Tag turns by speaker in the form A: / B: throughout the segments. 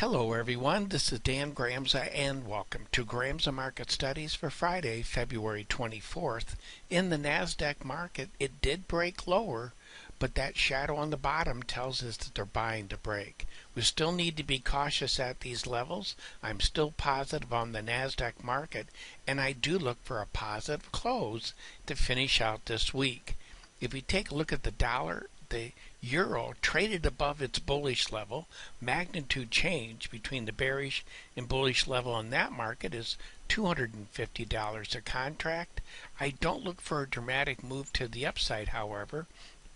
A: Hello everyone, this is Dan Gramza and welcome to Gramza Market Studies for Friday, February 24th. In the NASDAQ market, it did break lower, but that shadow on the bottom tells us that they're buying to break. We still need to be cautious at these levels. I'm still positive on the NASDAQ market, and I do look for a positive close to finish out this week. If we take a look at the dollar, the euro traded above its bullish level. Magnitude change between the bearish and bullish level on that market is $250 a contract. I don't look for a dramatic move to the upside, however,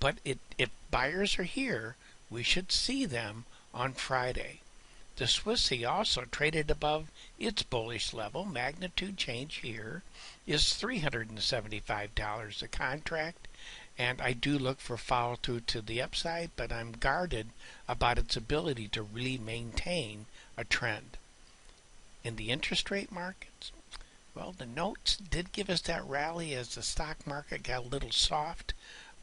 A: but if buyers are here, we should see them on Friday. The Swissy also traded above its bullish level. Magnitude change here is $375 a contract. And I do look for follow through to the upside, but I'm guarded about its ability to really maintain a trend. In the interest rate markets, well, the notes did give us that rally as the stock market got a little soft.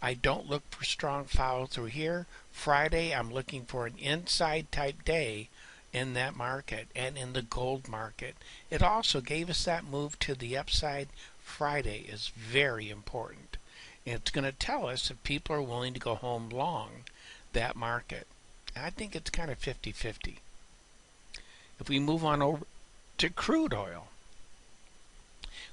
A: I don't look for strong follow through here. Friday, I'm looking for an inside type day in that market and in the gold market. It also gave us that move to the upside. Friday is very important. It's going to tell us if people are willing to go home long that market. I think it's kind of 50-50. If we move on over to crude oil,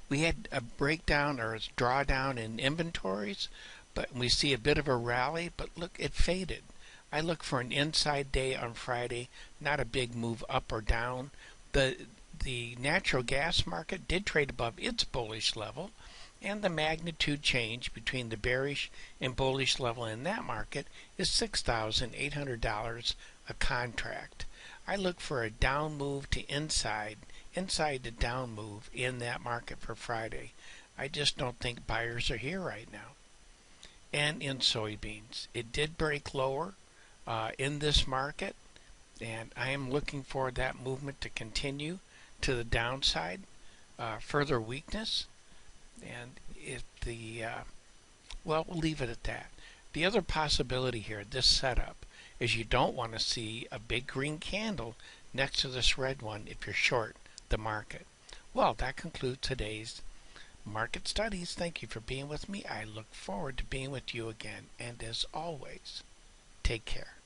A: we had a breakdown or a drawdown in inventories, but we see a bit of a rally, but look, it faded. I look for an inside day on Friday, not a big move up or down. The natural gas market did trade above its bullish level, and the magnitude change between the bearish and bullish level in that market is $6,800 a contract. I look for a down move to inside the down move in that market for Friday. I just don't think buyers are here right now. And in soybeans, it did break lower in this market, and I am looking for that movement to continue to the downside, further weakness. And if we'll leave it at that. The other possibility here, this setup, is you don't want to see a big green candle next to this red one if you're short the market. Well, that concludes today's market studies. Thank you for being with me. I look forward to being with you again. And as always, take care.